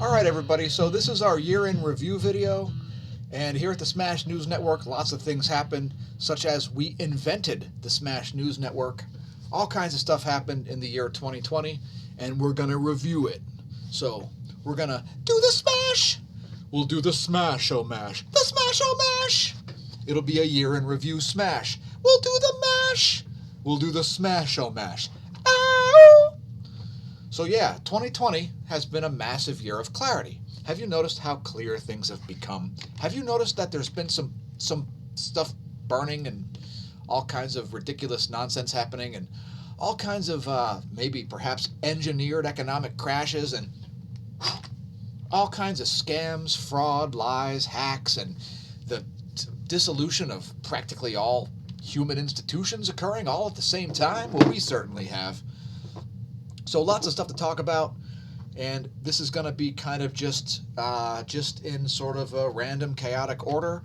Alright everybody, so this is our year-in review video, and here at the Smash News Network lots of things happened, such as we invented the Smash News Network. All kinds of stuff happened in the year 2020, and we're going to review it. So, we're going to do the Smash! We'll do the smAsho mash. The smAsho mash! It'll be a year-in review smash. We'll do the mash! We'll do the smAsho mash. Ow! So yeah, 2020 has been a massive year of clarity. Have you noticed how clear things have become? Have you noticed that there's been some stuff burning and all kinds of ridiculous nonsense happening and all kinds of maybe perhaps engineered economic crashes and all kinds of scams, fraud, lies, hacks, and the dissolution of practically all human institutions occurring all at the same time? Well, we certainly have. So lots of stuff to talk about, and this is going to be kind of just in sort of a random, chaotic order.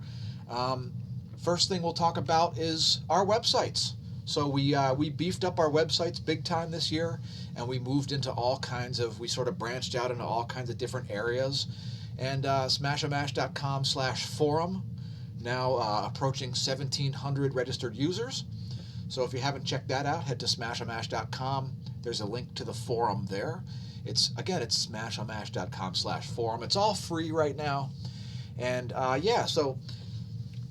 First thing we'll talk about is our websites. So we beefed up our websites big time this year, and we moved into all kinds of, we sort of branched out into all kinds of different areas. And smashomash.com/forum, now approaching 1,700 registered users. So if you haven't checked that out, head to smashomash.com. There's a link to the forum there. It's smashomash.com/forum. It's all free right now. And yeah, so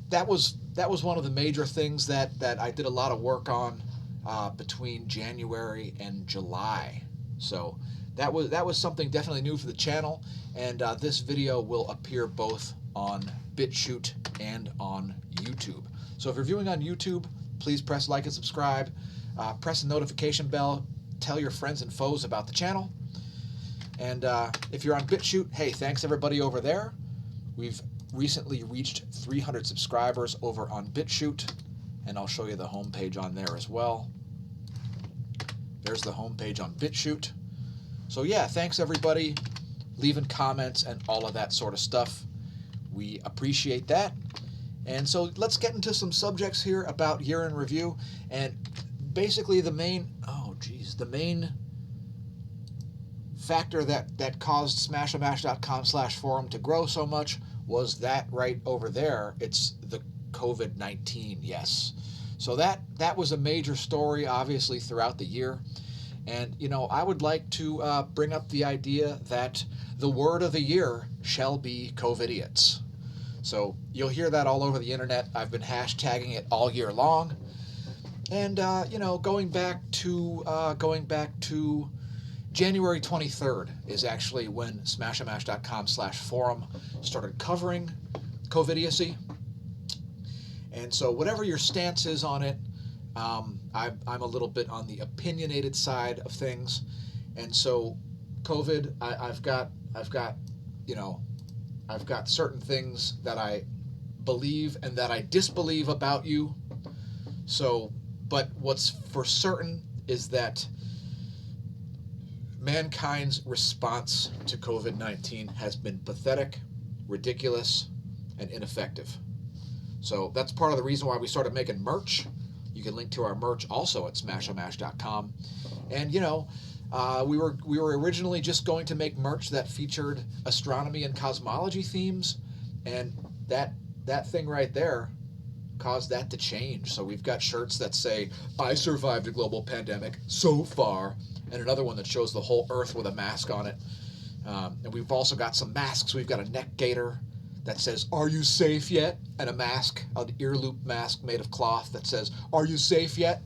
that was one of the major things that I did a lot of work on between January and July. So that was something definitely new for the channel, and this video will appear both on BitChute and on YouTube. So if you're viewing on YouTube, please press like and subscribe. Press the notification bell. Tell your friends and foes about the channel. And if you're on BitChute, hey, thanks everybody over there. We've recently reached 300 subscribers over on BitChute, and I'll show you the homepage on there as well. There's the homepage on BitChute. So yeah, thanks everybody, leaving comments and all of that sort of stuff. We appreciate that. And so let's get into some subjects here about year-in review. And basically the main factor that caused smashomash.com/forum to grow so much was that right over there. It's the COVID-19, yes. So that was a major story, obviously, throughout the year. And, you know, I would like to bring up the idea that the word of the year shall be COVIDiots. So you'll hear that all over the internet. I've been hashtagging it all year long. And, you know, going back to January 23rd is actually when smashomash.com/forum started covering COVIDiocy. And so whatever your stance is on it, I'm a little bit on the opinionated side of things. And so COVID, I've got certain things that I believe and that I disbelieve about you. So, but what's for certain is that mankind's response to COVID-19 has been pathetic, ridiculous, and ineffective. So that's part of the reason why we started making merch. You can link to our merch also at smashomash.com. And you know, we were originally just going to make merch that featured astronomy and cosmology themes, and that thing right there caused that to change. So we've got shirts that say, "I survived a global pandemic so far," and another one that shows the whole Earth with a mask on it. And we've also got some masks. We've got a neck gaiter that says, "Are you safe yet?" and a mask, an ear loop mask made of cloth that says, "Are you safe yet?"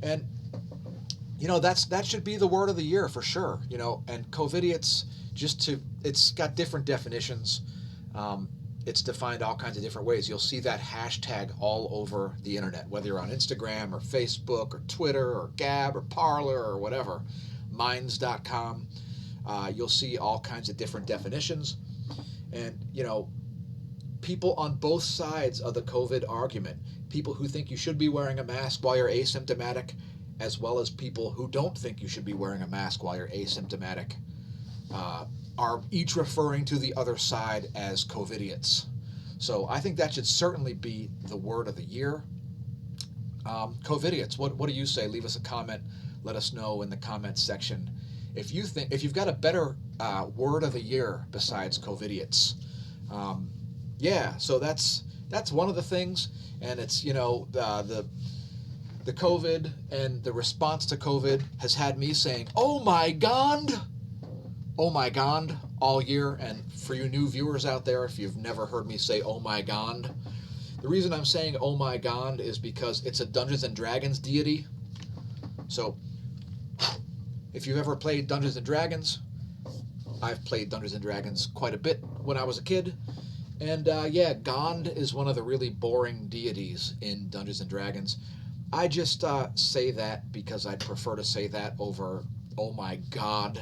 And you know, that should be the word of the year for sure. You know, and COVIDiots, it's got different definitions. It's defined all kinds of different ways. You'll see that hashtag all over the internet, whether you're on Instagram or Facebook or Twitter or Gab or Parler or whatever, minds.com. You'll see all kinds of different definitions. And, you know, people on both sides of the COVID argument, people who think you should be wearing a mask while you're asymptomatic, as well as people who don't think you should be wearing a mask while you're asymptomatic, are each referring to the other side as COVIDiots. So I think that should certainly be the word of the year. COVIDiots, what do you say? Leave us a comment. Let us know in the comments section if you've got a better word of the year besides COVIDiots, yeah. So that's one of the things, and it's the COVID and the response to COVID has had me saying, "Oh my God." Oh my God all year. And for you new viewers out there, if you've never heard me say oh my God, the reason I'm saying oh my God is because it's a Dungeons and Dragons deity. So if you've ever played Dungeons and Dragons, I've played Dungeons and Dragons quite a bit when I was a kid. And yeah, Gond is one of the really boring deities in Dungeons and Dragons. I just say that because I'd prefer to say that over oh my God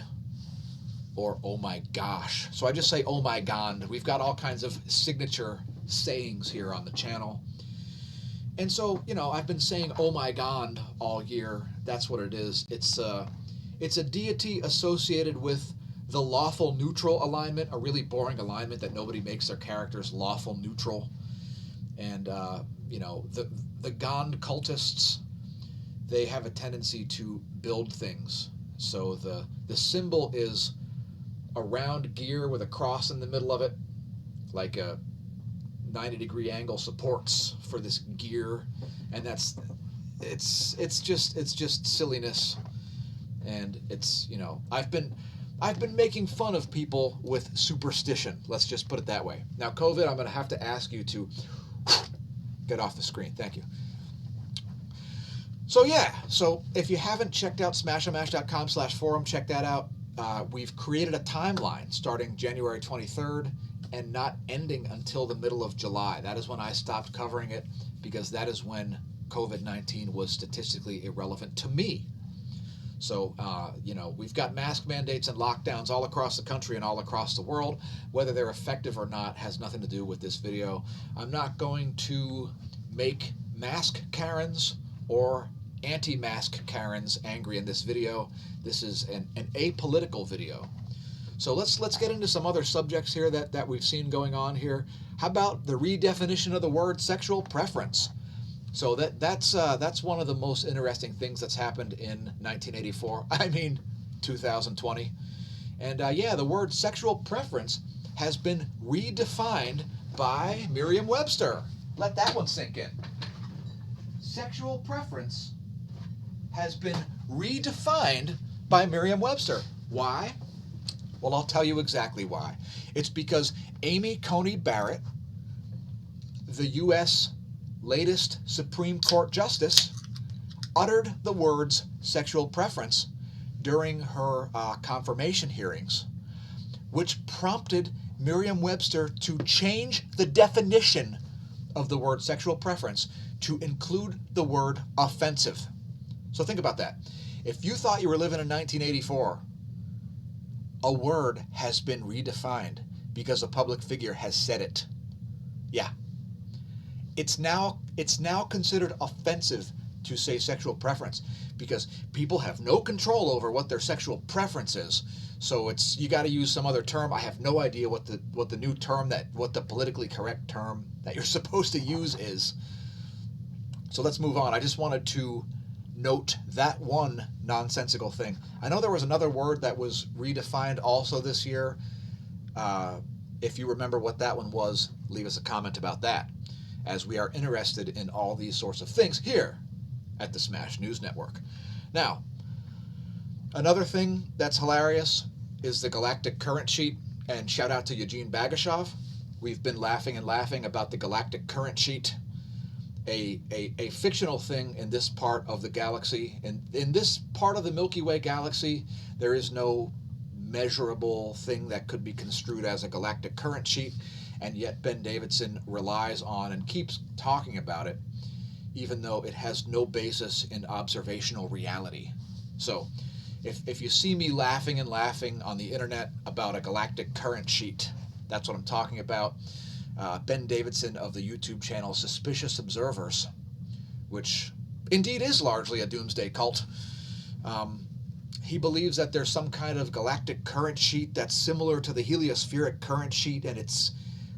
or oh my gosh. So I just say oh my God. We've got all kinds of signature sayings here on the channel. And so, I've been saying oh my God all year. That's what it is. It's a deity associated with the lawful neutral alignment, a really boring alignment that nobody makes their characters lawful neutral. And the Gond cultists, they have a tendency to build things. So the symbol is a round gear with a cross in the middle of it, like a 90-degree angle supports for this gear, and it's just silliness. And it's I've been making fun of people with superstition. Let's just put it that way. Now, COVID, I'm going to have to ask you to get off the screen. Thank you. So yeah, so if you haven't checked out smashomash.com/forum, check that out. We've created a timeline starting January 23rd and not ending until the middle of July. That is when I stopped covering it, because that is when COVID-19 was statistically irrelevant to me. So, we've got mask mandates and lockdowns all across the country and all across the world. Whether they're effective or not has nothing to do with this video. I'm not going to make mask Karens or anti-mask Karens angry in this video. This is an apolitical video. So let's get into some other subjects here that we've seen going on here. How about the redefinition of the word sexual preference? So that's one of the most interesting things that's happened in 1984. I mean, 2020. And yeah, the word sexual preference has been redefined by Merriam-Webster. Let that one sink in. Sexual preference has been redefined by Merriam-Webster. Why? Well, I'll tell you exactly why. It's because Amy Coney Barrett, the U.S. latest Supreme Court Justice, uttered the words sexual preference during her confirmation hearings, which prompted Merriam-Webster to change the definition of the word sexual preference to include the word offensive. So think about that. If you thought you were living in 1984, a word has been redefined because a public figure has said it. Yeah. It's now considered offensive to say sexual preference because people have no control over what their sexual preference is. So you got to use some other term. I have no idea what the new term, what the politically correct term that you're supposed to use is. So let's move on. I just wanted to note that one nonsensical thing. I know there was another word that was redefined also this year. If you remember what that one was, leave us a comment about that, as we are interested in all these sorts of things here at the Smash News Network. Now, another thing that's hilarious is the galactic current sheet, and shout out to Eugene Bagashov. We've been laughing and laughing about the galactic current sheet, a fictional thing in this part of the galaxy. And in this part of the Milky Way galaxy, there is no measurable thing that could be construed as a galactic current sheet, and yet Ben Davidson relies on and keeps talking about it, even though it has no basis in observational reality. So if you see me laughing and laughing on the internet about a galactic current sheet, that's what I'm talking about. Ben Davidson of the YouTube channel Suspicious Observers, which indeed is largely a doomsday cult. He believes that there's some kind of galactic current sheet that's similar to the heliospheric current sheet, and it's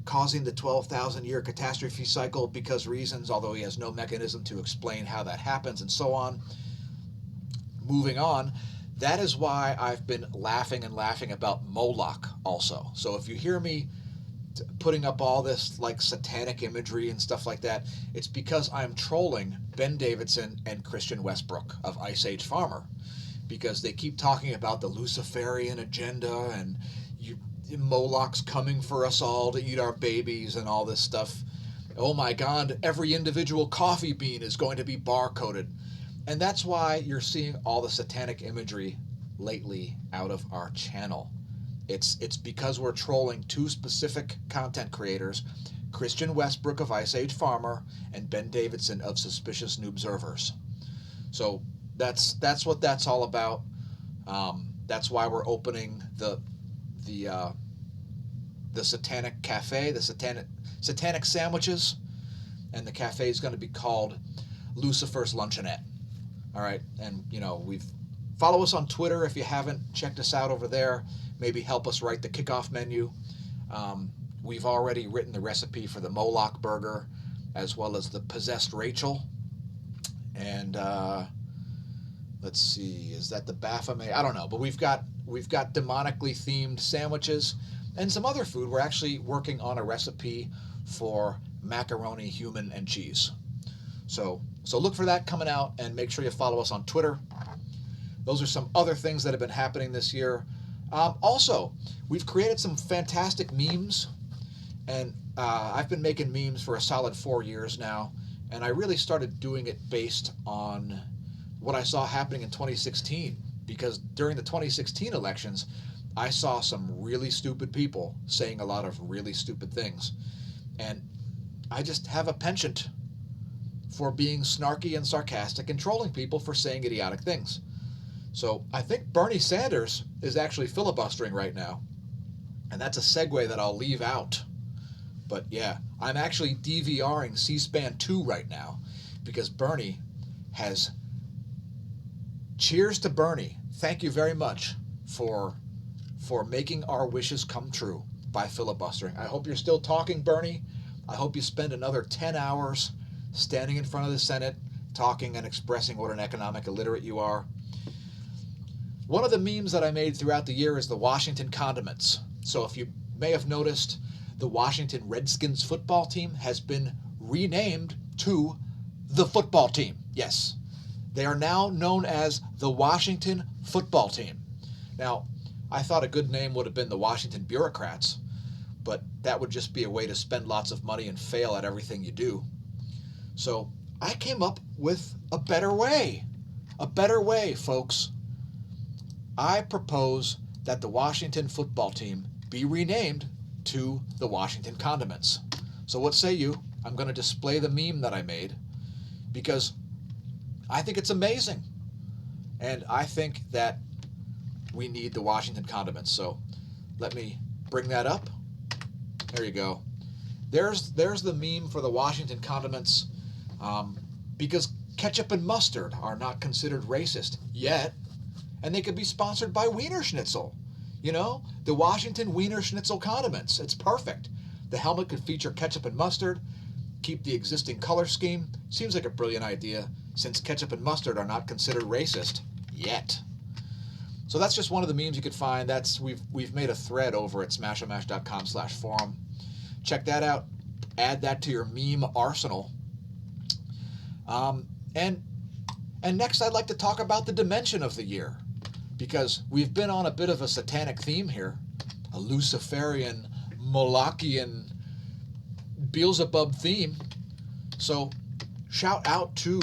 causing the 12,000-year catastrophe cycle because reasons, although he has no mechanism to explain how that happens, and so on. Moving on, That is why I've been laughing and laughing about Moloch also. So if you hear me putting up all this like satanic imagery and stuff like that, it's because I'm trolling Ben Davidson and Christian Westbrook of Ice Age Farmer, because they keep talking about the Luciferian agenda and Moloch's coming for us all to eat our babies and all this stuff. Oh my God, every individual coffee bean is going to be barcoded. And that's why you're seeing all the satanic imagery lately out of our channel. It's because we're trolling two specific content creators, Christian Westbrook of Ice Age Farmer and Ben Davidson of Suspicious Noobservers. So that's what that's all about. That's why we're opening the satanic cafe, the satanic sandwiches, and the cafe is going to be called Lucifer's Luncheonette. All right, and follow us on Twitter if you haven't checked us out over there. Maybe help us write the kickoff menu. We've already written the recipe for the Moloch burger, as well as the Possessed Rachel. And let's see, is that the Baphomet? I don't know, but we've got demonically themed sandwiches and some other food. We're actually working on a recipe for macaroni, human, and cheese. So look for that coming out, and make sure you follow us on Twitter. Those are some other things that have been happening this year. Also, we've created some fantastic memes, and I've been making memes for a solid 4 years now, and I really started doing it based on what I saw happening in 2016, because during the 2016 elections, I saw some really stupid people saying a lot of really stupid things, and I just have a penchant for being snarky and sarcastic and trolling people for saying idiotic things. So I think Bernie Sanders is actually filibustering right now, and that's a segue that I'll leave out. But yeah, I'm actually DVRing C-SPAN 2 right now, because Bernie has... Cheers to Bernie. Thank you very much for making our wishes come true by filibustering. I hope you're still talking, Bernie. I hope you spend another 10 hours standing in front of the Senate talking and expressing what an economic illiterate you are. One of the memes that I made throughout the year is the Washington condiments. So if you may have noticed, the Washington Redskins football team has been renamed to the football team. Yes, they are now known as the Washington football team. Now, I thought a good name would have been the Washington Bureaucrats, but that would just be a way to spend lots of money and fail at everything you do. So I came up with a better way. A better way, folks. I propose that the Washington football team be renamed to the Washington Condiments. So what say you? I'm going to display the meme that I made, because I think it's amazing. And I think that we need the Washington Condiments. So let me bring that up. There you go. There's the meme for the Washington Condiments, because ketchup and mustard are not considered racist yet, and they could be sponsored by Wiener Schnitzel. The Washington Wiener Schnitzel condiments. It's perfect. The helmet could feature ketchup and mustard, keep the existing color scheme. Seems like a brilliant idea, since ketchup and mustard are not considered racist yet. So that's just one of the memes you could find. We've made a thread over at smashomash.com/forum. Check that out. Add that to your meme arsenal. And next I'd like to talk about the dimension of the year, because we've been on a bit of a satanic theme here, a Luciferian, Molochian, Beelzebub theme. So shout out to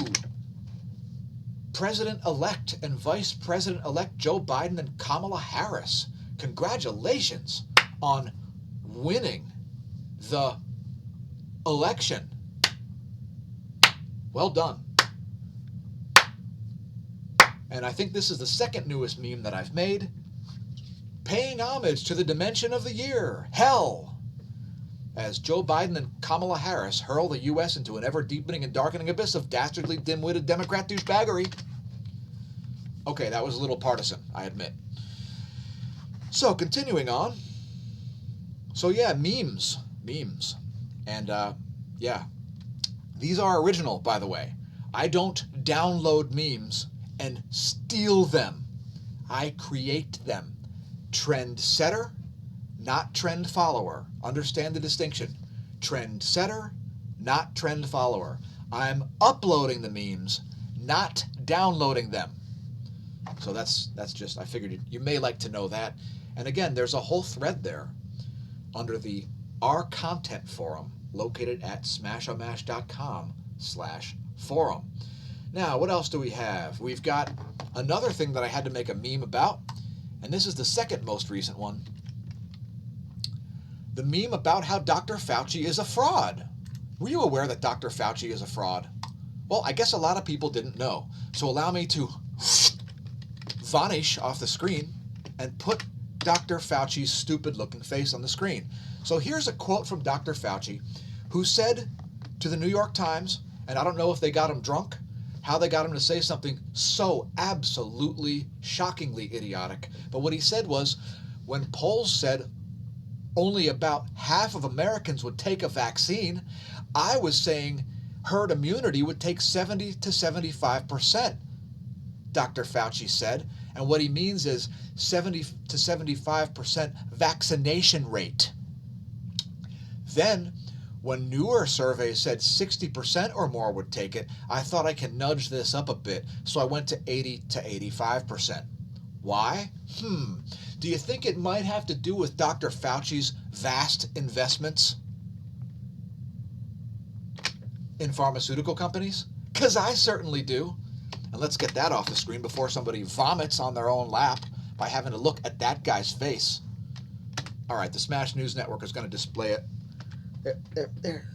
President-elect and Vice President-elect Joe Biden and Kamala Harris. Congratulations on winning the election. Well done. And I think this is the second newest meme that I've made, paying homage to the dimension of the year, hell, as Joe Biden and Kamala Harris hurl the U.S. into an ever-deepening and darkening abyss of dastardly, dim-witted Democrat douchebaggery. Okay, that was a little partisan, I admit. So, continuing on. So yeah, memes. And yeah, these are original, by the way. I don't download memes and steal them. I create them. Trend setter, not trend follower. Understand the distinction. Trend setter, not trend follower. I'm uploading the memes, not downloading them. So that's just, I figured you may like to know that. And again, there's a whole thread there under the Our Content Forum located at smashomash.com/forum. Now, what else do we have? We've got another thing that I had to make a meme about, and this is the second most recent one. The meme about how Dr. Fauci is a fraud. Were you aware that Dr. Fauci is a fraud? Well, I guess a lot of people didn't know. So allow me to vanish off the screen and put Dr. Fauci's stupid-looking face on the screen. So here's a quote from Dr. Fauci, who said to the New York Times, and I don't know if they got him drunk, how they got him to say something so absolutely, shockingly idiotic. But what he said was, when polls said only about half of Americans would take a vaccine, I was saying herd immunity would take 70 to 75%, Dr. Fauci said. And what he means is 70 to 75% vaccination rate. Then, when newer surveys said 60% or more would take it, I thought I can nudge this up a bit, so I went to 80 to 85%. Why? Do you think it might have to do with Dr. Fauci's vast investments in pharmaceutical companies? Because I certainly do. And let's get that off the screen before somebody vomits on their own lap by having to look at that guy's face. All right, the Smash News Network is going to display it. There.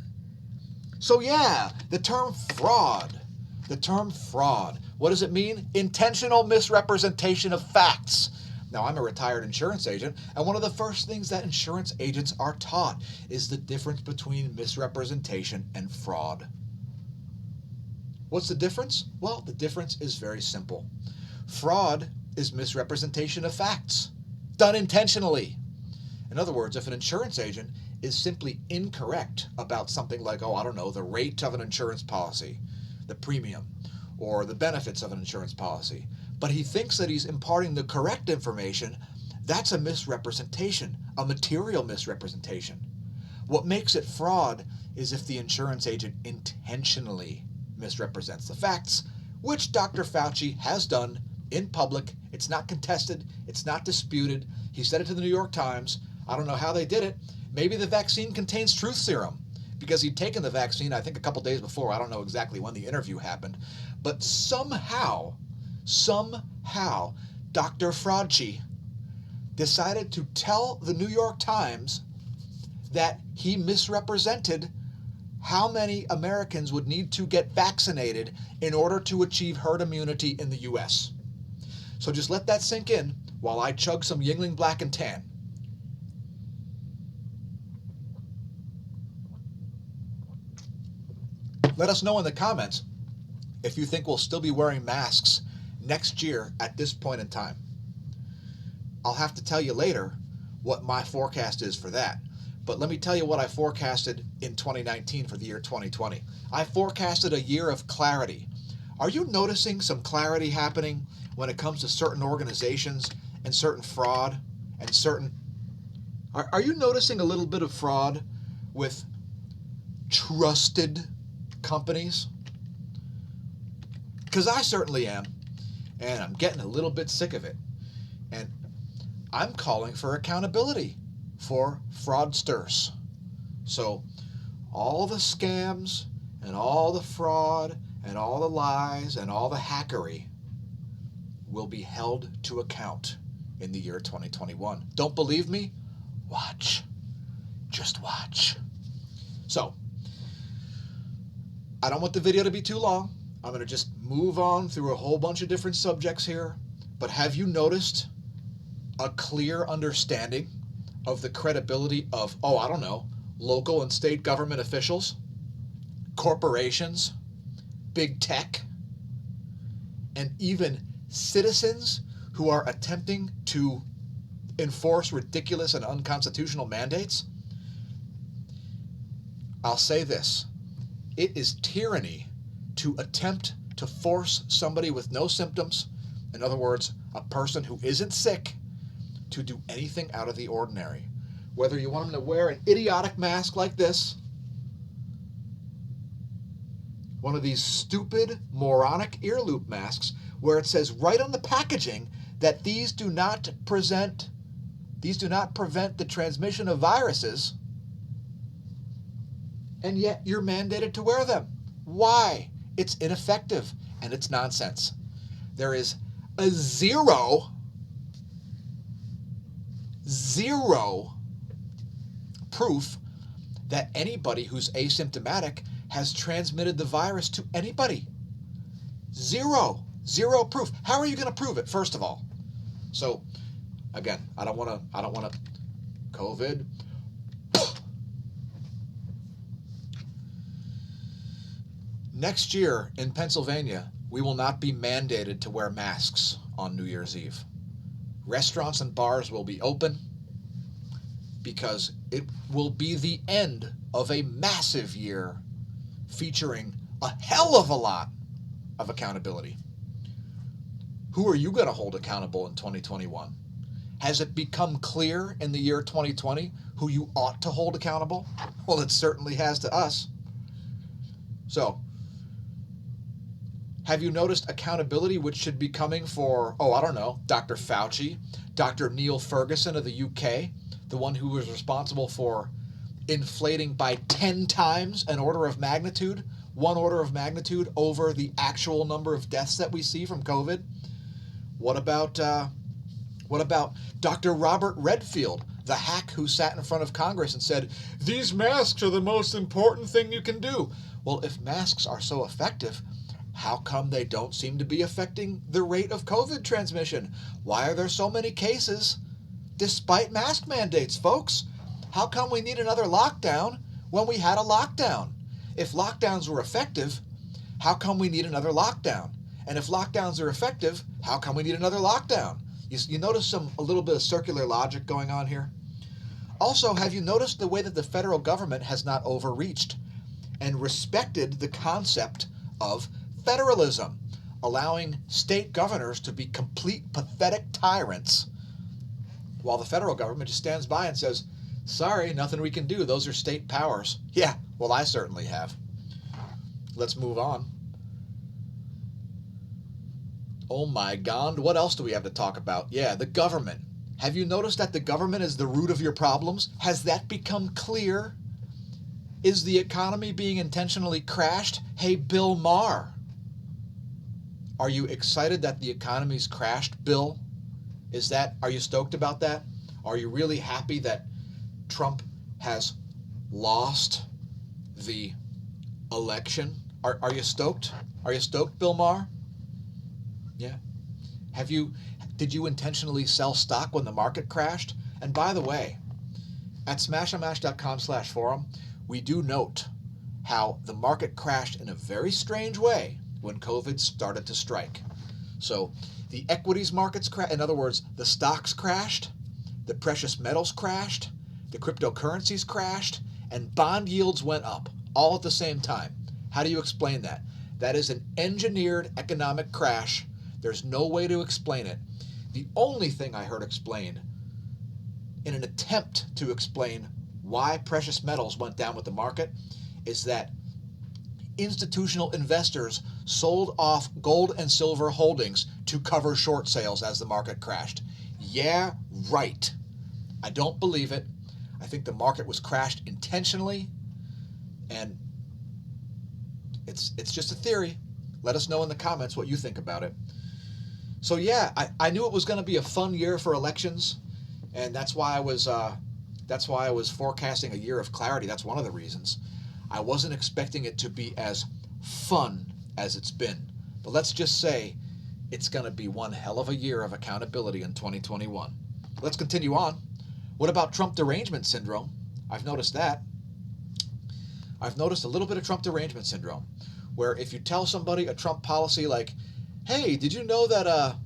So yeah, the term fraud. The term fraud. What does it mean? Intentional misrepresentation of facts. Now, I'm a retired insurance agent, and one of the first things that insurance agents are taught is the difference between misrepresentation and fraud. What's the difference? Well, the difference is very simple. Fraud is misrepresentation of facts, done intentionally. In other words, if an insurance agent is simply incorrect about something like, the rate of an insurance policy, the premium, or the benefits of an insurance policy, but he thinks that he's imparting the correct information, that's a misrepresentation, a material misrepresentation. What makes it fraud is if the insurance agent intentionally misrepresents the facts, which Dr. Fauci has done in public. It's not contested. It's not disputed. He said it to the New York Times. I don't know how they did it. Maybe the vaccine contains truth serum because he'd taken the vaccine, I think, a couple days before. I don't know exactly when the interview happened. But somehow, Dr. Fauci decided to tell the New York Times that he misrepresented how many Americans would need to get vaccinated in order to achieve herd immunity in the U.S. So just let that sink in while I chug some Yingling Black and Tan. Let us know in the comments if you think we'll still be wearing masks next year at this point in time. I'll have to tell you later what my forecast is for that. But let me tell you what I forecasted in 2019 for the year 2020. I forecasted a year of clarity. Are you noticing some clarity happening when it comes to certain organizations and certain fraud and certain... Are you noticing a little bit of fraud with trusted companies? Because I certainly am, and I'm getting a little bit sick of it. And I'm calling for accountability for fraudsters. So all the scams and all the fraud and all the lies and all the hackery will be held to account in the year 2021. Don't believe me? Watch. Just watch. So, I don't want the video to be too long. I'm going to just move on through a whole bunch of different subjects here. But have you noticed a clear understanding of the credibility of, local and state government officials, corporations, big tech, and even citizens who are attempting to enforce ridiculous and unconstitutional mandates? I'll say this. It is tyranny to attempt to force somebody with no symptoms in other words, a person who isn't sick, to do anything out of the ordinary. Whether you want them to wear an idiotic mask like this, one of these stupid, moronic ear loop masks, where it says right on the packaging that these do not prevent the transmission of viruses, and yet you're mandated to wear them. Why? It's ineffective and it's nonsense. There is a zero proof that anybody who's asymptomatic has transmitted the virus to anybody. Zero proof. How are you going to prove it, first of all? So, again, I don't want to COVID. Next year in Pennsylvania, we will not be mandated to wear masks on New Year's Eve. Restaurants and bars will be open because it will be the end of a massive year featuring a hell of a lot of accountability. Who are you going to hold accountable in 2021? Has it become clear in the year 2020 who you ought to hold accountable? Well, it certainly has to us. So, have you noticed accountability which should be coming for, Dr. Fauci, Dr. Neil Ferguson of the UK, the one who was responsible for inflating by 10 times one order of magnitude over the actual number of deaths that we see from COVID? What about Dr. Robert Redfield, the hack who sat in front of Congress and said, these masks are the most important thing you can do? Well, if masks are so effective, how come they don't seem to be affecting the rate of COVID transmission? Why are there so many cases despite mask mandates, folks? How come we need another lockdown when we had a lockdown? If lockdowns were effective, how come we need another lockdown? And if lockdowns are effective, how come we need another lockdown? You notice a little bit of circular logic going on here? Also, have you noticed the way that the federal government has not overreached and respected the concept of federalism, allowing state governors to be complete pathetic tyrants, while the federal government just stands by and says, sorry, nothing we can do. Those are state powers. Yeah, well, I certainly have. Let's move on. Oh my God, what else do we have to talk about? Yeah, the government. Have you noticed that the government is the root of your problems? Has that become clear? Is the economy being intentionally crashed? Hey, Bill Maher. Are you excited that the economy's crashed, Bill? Are you stoked about that? Are you really happy that Trump has lost the election? Are you stoked? Are you stoked, Bill Maher? Yeah. Did you intentionally sell stock when the market crashed? And by the way, at smAsho.com/forum, we do note how the market crashed in a very strange way when COVID started to strike. So the equities markets crashed. In other words, the stocks crashed, the precious metals crashed, the cryptocurrencies crashed, and bond yields went up all at the same time. How do you explain that? That is an engineered economic crash. There's no way to explain it. The only thing I heard explained in an attempt to explain why precious metals went down with the market is that institutional investors sold off gold and silver holdings to cover short sales as the market crashed. Yeah, right. I don't believe it. I think the market was crashed intentionally, and it's just a theory. Let us know in the comments what you think about it. So yeah, I knew it was going to be a fun year for elections, and that's why I was forecasting a year of clarity. That's one of the reasons. I wasn't expecting it to be as fun as it's been. But let's just say it's going to be one hell of a year of accountability in 2021. Let's continue on. What about Trump derangement syndrome? I've noticed that. I've noticed a little bit of Trump derangement syndrome, where if you tell somebody a Trump policy like, hey, did you know that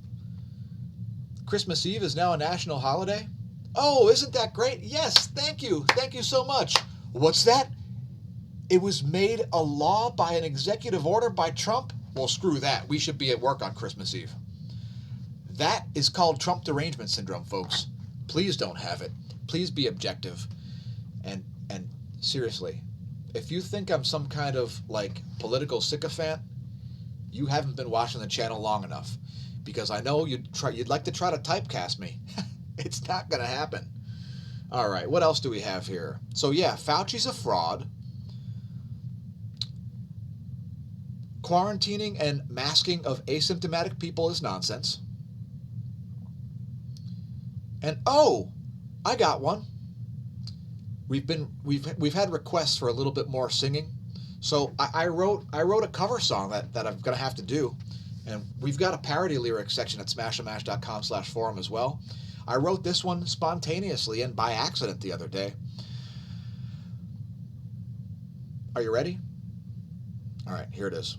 Christmas Eve is now a national holiday? Oh, isn't that great? Yes, thank you. Thank you so much. What's that? It was made a law by an executive order by Trump? Well, screw that. We should be at work on Christmas Eve. That is called Trump derangement syndrome, folks. Please don't have it. Please be objective. And seriously, if you think I'm some kind of like political sycophant, you haven't been watching the channel long enough, because I know you'd like to try to typecast me. It's not going to happen. All right, what else do we have here? So yeah, Fauci's a fraud. Quarantining and masking of asymptomatic people is nonsense. And oh, I got one. We've had requests for a little bit more singing, so I wrote a cover song that I'm gonna have to do, and we've got a parody lyrics section at smAsho.com/forum as well. I wrote this one spontaneously and by accident the other day. Are you ready? All right, here it is.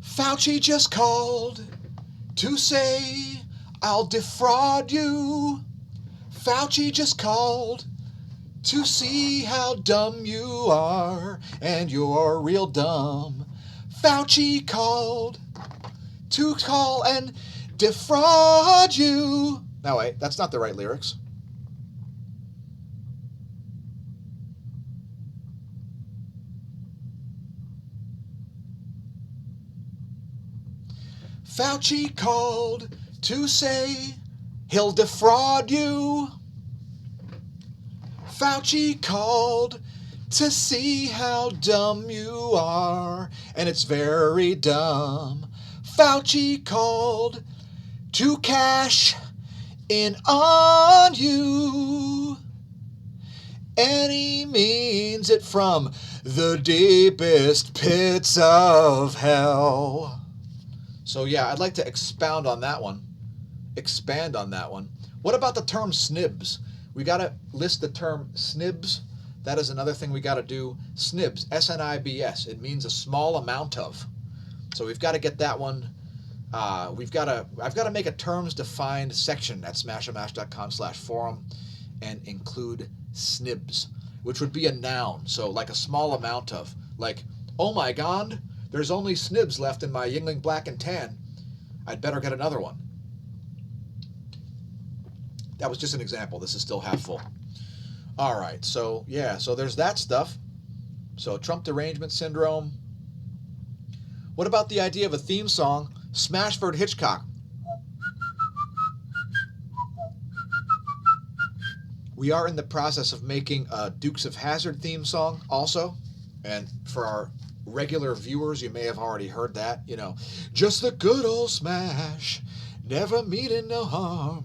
Fauci just called to say I'll defraud you. Fauci just called to see how dumb you are, and you're real dumb. Fauci called to call and defraud you. No, wait, that's not the right lyrics. Fauci called to say he'll defraud you. Fauci called to see how dumb you are, and it's very dumb. Fauci called to cash in on you, and he means it from the deepest pits of hell. So yeah, I'd like to expound on that one. Expand on that one. What about the term snibs? We got to list the term snibs. That is another thing we got to do. Snibs, S-N-I-B-S. It means a small amount of. So we've got to get that one. I've got to make a terms defined section at smAsho.com/forum and include snibs, which would be a noun. So like a small amount of, like, oh my God, there's only snibs left in my Yingling Black and Tan. I'd better get another one. That was just an example. This is still half full. All right, so yeah, so there's that stuff. So Trump derangement syndrome. What about the idea of a theme song, Smashford Hitchcock? We are in the process of making a Dukes of Hazzard theme song also. And for our regular viewers, you may have already heard that. You know, just the good old smash, never meaning no harm.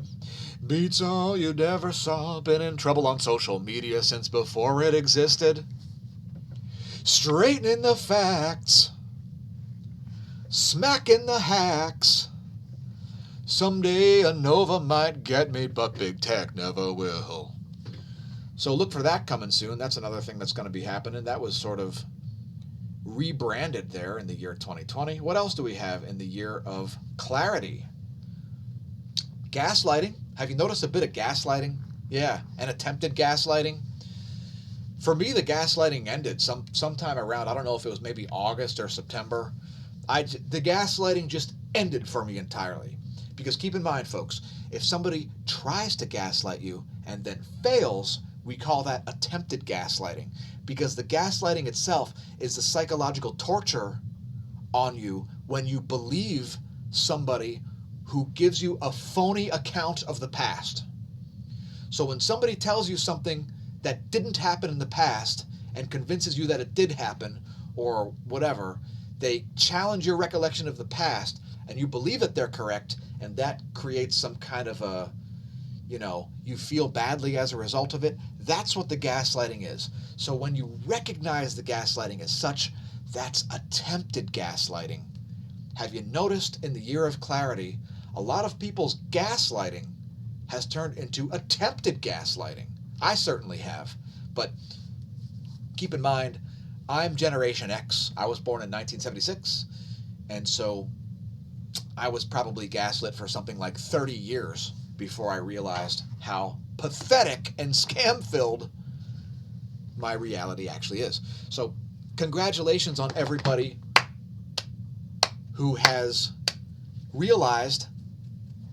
Beats all you never saw, been in trouble on social media since before it existed. Straightening the facts, smacking the hacks. Someday a Nova might get me, but big tech never will. So look for that coming soon. That's another thing that's going to be happening. That was sort of rebranded there in the year 2020. What else do we have in the year of clarity? Gaslighting. Have you noticed a bit of gaslighting? Yeah, and attempted gaslighting. For me, the gaslighting ended sometime around, I don't know if it was maybe August or September. The gaslighting just ended for me entirely. Because keep in mind, folks, if somebody tries to gaslight you and then fails, we call that attempted gaslighting. Because the gaslighting itself is the psychological torture on you when you believe somebody who gives you a phony account of the past. So when somebody tells you something that didn't happen in the past and convinces you that it did happen or whatever, they challenge your recollection of the past and you believe that they're correct, and that creates some kind of a, you feel badly as a result of it. That's what the gaslighting is. So when you recognize the gaslighting as such, that's attempted gaslighting. Have you noticed in the year of clarity, a lot of people's gaslighting has turned into attempted gaslighting? I certainly have. But keep in mind, I'm Generation X. I was born in 1976. And so I was probably gaslit for something like 30 years before I realized how pathetic and scam-filled my reality actually is. So congratulations on everybody who has realized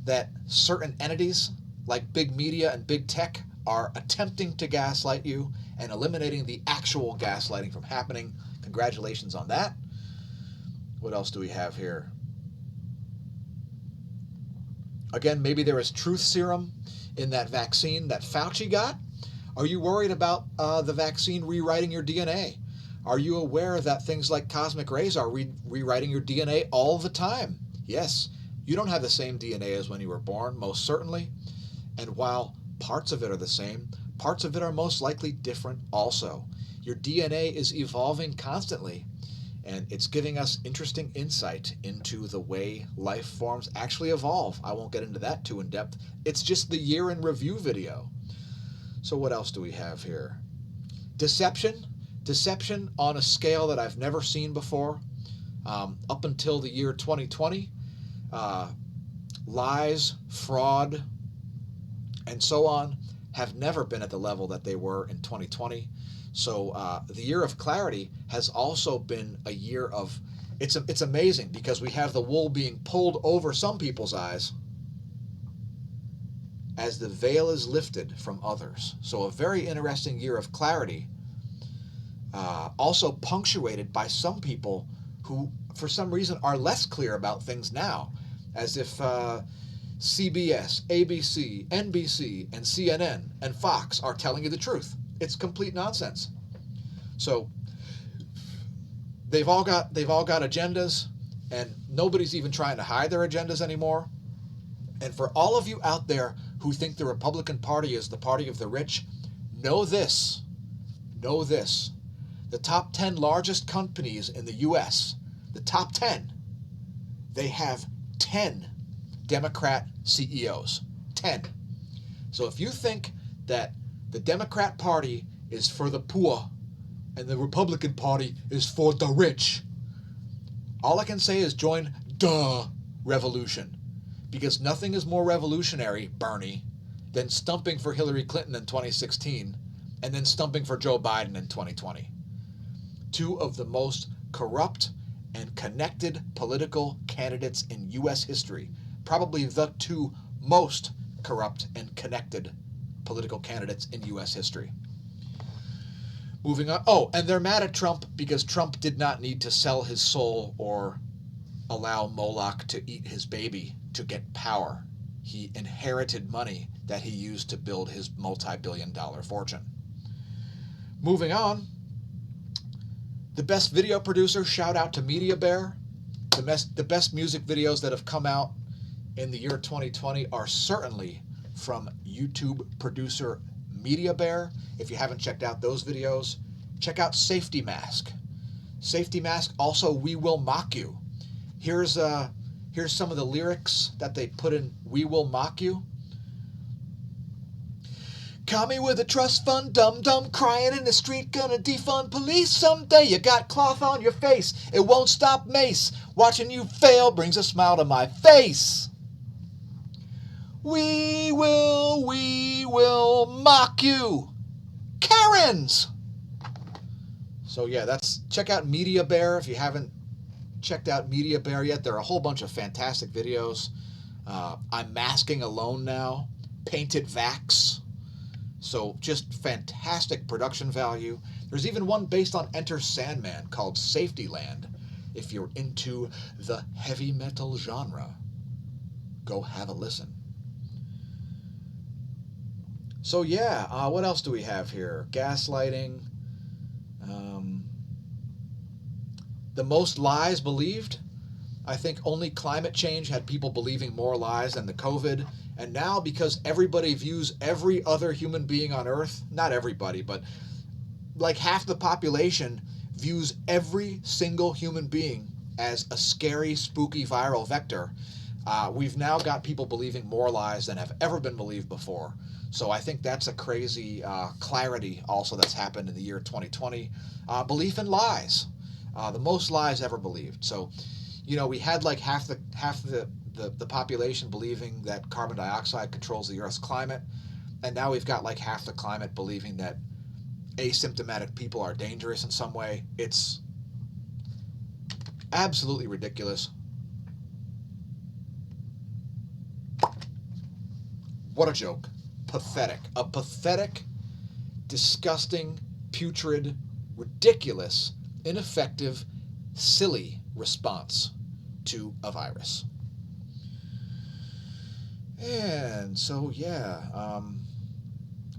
that certain entities like big media and big tech are attempting to gaslight you and eliminating the actual gaslighting from happening. Congratulations on that. What else do we have here? Again, maybe there is truth serum in that vaccine that Fauci got. Are you worried about the vaccine rewriting your DNA? Are you aware that things like cosmic rays are rewriting your DNA all the time? Yes, you don't have the same DNA as when you were born, most certainly. And while parts of it are the same, parts of it are most likely different also. Your DNA is evolving constantly, and it's giving us interesting insight into the way life forms actually evolve. I won't get into that too in depth. It's just the year in review video. So what else do we have here? Deception. Deception on a scale that I've never seen before. Up until the year 2020, lies, fraud, and so on have never been at the level that they were in 2020. So the year of clarity has also been a year of, it's amazing because we have the wool being pulled over some people's eyes as the veil is lifted from others. So a very interesting year of clarity, also punctuated by some people who for some reason are less clear about things now, as if CBS, ABC, NBC, and CNN and Fox are telling you the truth. It's complete nonsense. So they've all got agendas, and nobody's even trying to hide their agendas anymore. And for all of you out there who think the Republican Party is the party of the rich, know this. Know this. The top 10 largest companies in the U.S., the top 10, they have 10 Democrat CEOs. 10. So if you think that the Democrat Party is for the poor and the Republican Party is for the rich, all I can say is join the revolution. Because nothing is more revolutionary, Bernie, than stumping for Hillary Clinton in 2016 and then stumping for Joe Biden in 2020. Two of the most corrupt and connected political candidates in U.S. history. Probably the two most corrupt and connected political candidates in U.S. history. Moving on. Oh, and they're mad at Trump because Trump did not need to sell his soul or allow Moloch to eat his baby to get power. He inherited money that he used to build his multi-billion-dollar fortune. Moving on. The best video producer, shout out to Media Bear. The best music videos that have come out in the year 2020 are certainly from YouTube producer Media Bear. If you haven't checked out those videos, check out Safety Mask. Safety Mask, also We Will Mock You. Here's some of the lyrics that they put in We Will Mock You. Caught me with a trust fund, dum-dum, crying in the street, gonna defund police someday. You got cloth on your face, it won't stop Mace. Watching you fail brings a smile to my face. We will mock you. Karens! So yeah, check out Media Bear if you haven't checked out Media Bear yet. There are a whole bunch of fantastic videos. I'm masking alone now. Painted Vax. So just fantastic production value. There's even one based on Enter Sandman called Safety Land. If you're into the heavy metal genre, go have a listen. So yeah, what else do we have here? Gaslighting. The most lies believed. I think only climate change had people believing more lies than the COVID. And now, because everybody views every other human being on Earth, not everybody, but like half the population views every single human being as a scary, spooky viral vector, we've now got people believing more lies than have ever been believed before. So I think that's a crazy clarity also that's happened in the year 2020. Belief in lies. The most lies ever believed. So, you know, we had like half the population believing that carbon dioxide controls the Earth's climate, and now we've got like half the climate believing that asymptomatic people are dangerous in some way. It's absolutely ridiculous. What a joke. Pathetic. A pathetic, disgusting, putrid, ridiculous, ineffective, silly response to a virus. And so, yeah,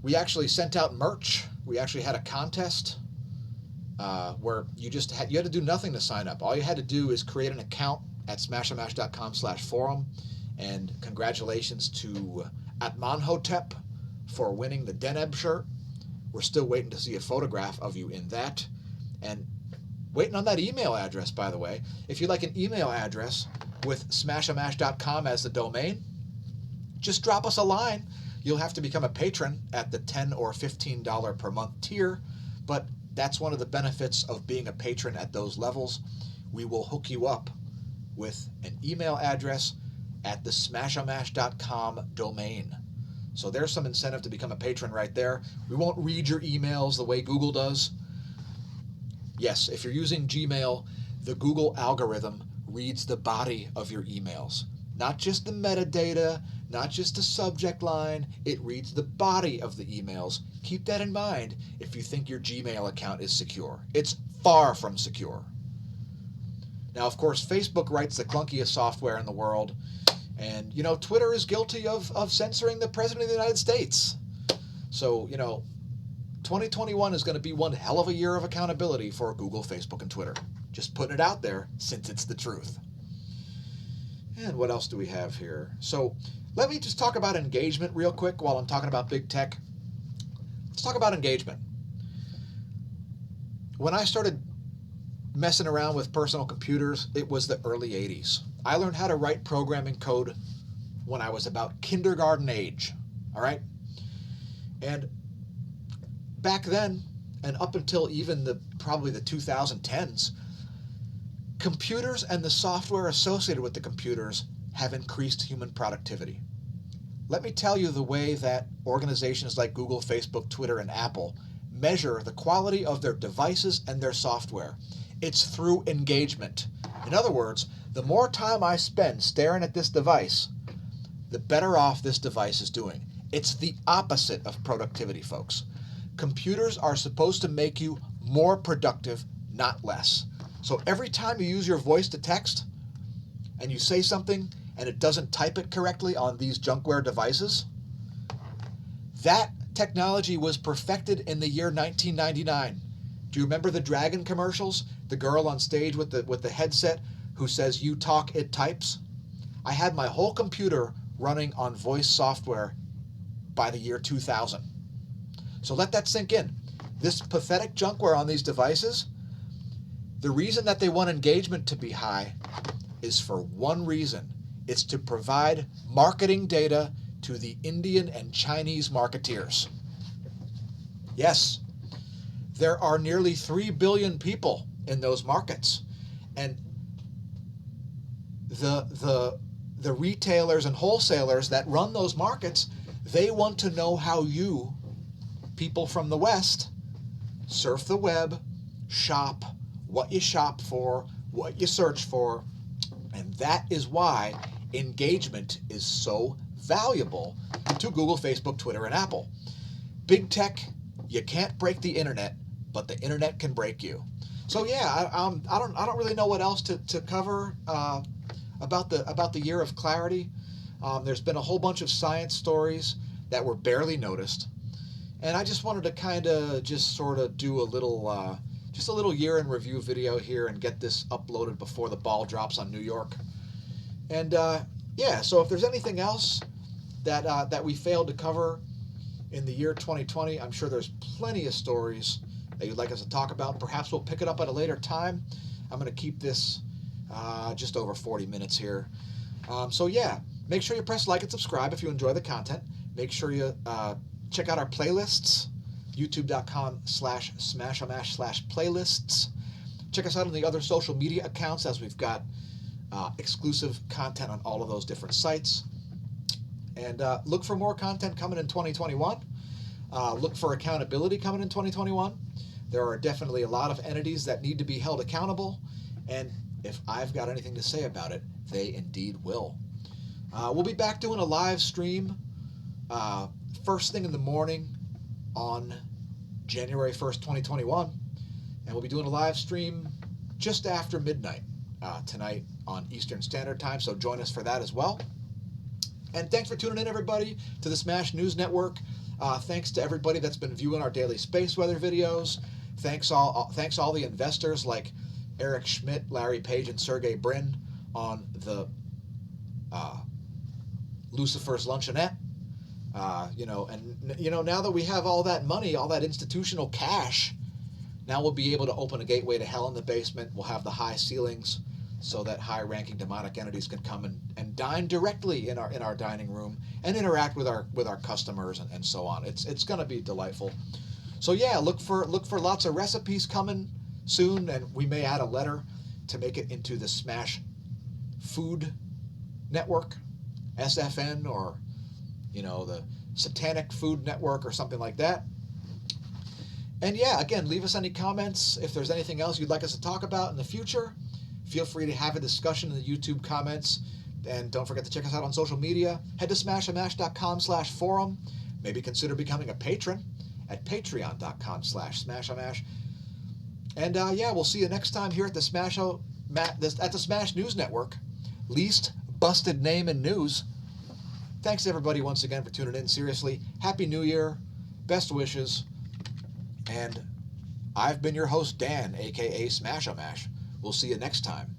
we actually sent out merch. We actually had a contest where you had to do nothing to sign up. All you had to do is create an account at smashamash.com/forum. And congratulations to Atmanhotep for winning the Deneb shirt. We're still waiting to see a photograph of you in that. And waiting on that email address, by the way. If you'd like an email address with smashamash.com as the domain, just drop us a line. You'll have to become a patron at the $10 or $15 per month tier, but that's one of the benefits of being a patron at those levels. We will hook you up with an email address at the smashamash.com domain. So there's some incentive to become a patron right there. We won't read your emails the way Google does. Yes, if you're using Gmail, the Google algorithm reads the body of your emails. Not just the metadata, not just the subject line, it reads the body of the emails. Keep that in mind if you think your Gmail account is secure. It's far from secure. Now, of course, Facebook writes the clunkiest software in the world. And, Twitter is guilty of censoring the President of the United States. So, 2021 is going to be one hell of a year of accountability for Google, Facebook, and Twitter. Just putting it out there since it's the truth. And what else do we have here? So let me just talk about engagement real quick while I'm talking about big tech. Let's talk about engagement. When I started messing around with personal computers, it was the early 80s. I learned how to write programming code when I was about kindergarten age, all right? And back then, and up until even probably the 2010s, computers and the software associated with the computers have increased human productivity. Let me tell you the way that organizations like Google, Facebook, Twitter, and Apple measure the quality of their devices and their software. It's through engagement. In other words, the more time I spend staring at this device, the better off this device is doing. It's the opposite of productivity, folks. Computers are supposed to make you more productive, not less. So every time you use your voice to text and you say something and it doesn't type it correctly on these junkware devices, that technology was perfected in the year 1999. Do you remember the Dragon commercials? The girl on stage with the headset who says, "You talk, it types"? I had my whole computer running on voice software by the year 2000. So let that sink in. This pathetic junkware on these devices, the reason that they want engagement to be high is for one reason. It's to provide marketing data to the Indian and Chinese marketeers. Yes, there are nearly 3 billion people in those markets. And the retailers and wholesalers that run those markets, they want to know how you, people from the West, surf the web, shop, what you shop for, what you search for. And that is why engagement is so valuable to Google, Facebook, Twitter, and Apple. Big tech, you can't break the internet, but the internet can break you. So yeah, I don't really know what else to cover about the year of clarity. There's been a whole bunch of science stories that were barely noticed, and I just wanted to kind of just sort of do a little year in review video here and get this uploaded before the ball drops on New York. And yeah, so if there's anything else that we failed to cover in the year 2020, I'm sure there's plenty of stories that you'd like us to talk about. Perhaps we'll pick it up at a later time. I'm going to keep this just over 40 minutes here. So yeah, make sure you press like and subscribe if you enjoy the content. Make sure you check out our playlists, youtube.com/smashamash/playlists. Check us out on the other social media accounts, as we've got exclusive content on all of those different sites. And look for more content coming in 2021. Look for accountability coming in 2021. There are definitely a lot of entities that need to be held accountable, and if I've got anything to say about it, they indeed will. We'll be back doing a live stream first thing in the morning on January 1st, 2021. And we'll be doing a live stream just after midnight tonight on Eastern Standard Time. So join us for that as well. And thanks for tuning in, everybody, to the Smash News Network. Thanks to everybody that's been viewing our daily space weather videos. Thanks all the investors like Eric Schmidt, Larry Page, and Sergey Brin on the Lucifer's Luncheonette. Now that we have all that money, all that institutional cash, now we'll be able to open a gateway to hell in the basement. We'll have the high ceilings so that high-ranking demonic entities can come and dine directly in our dining room and interact with our customers and so on. It's going to be delightful. So yeah, look for lots of recipes coming soon, and we may add a letter to make it into the Smash Food Network, SFN, or the Satanic Food Network or something like that. And yeah, again, leave us any comments. If there's anything else you'd like us to talk about in the future, feel free to have a discussion in the YouTube comments. And don't forget to check us out on social media. Head to smashamash.com/forum. Maybe consider becoming a patron at patreon.com/smashamash. And we'll see you next time here at the Smash News Network. Least busted name in news. Thanks everybody once again for tuning in. Seriously, Happy New Year. Best wishes. And I've been your host, Dan, aka smAsho. We'll see you next time.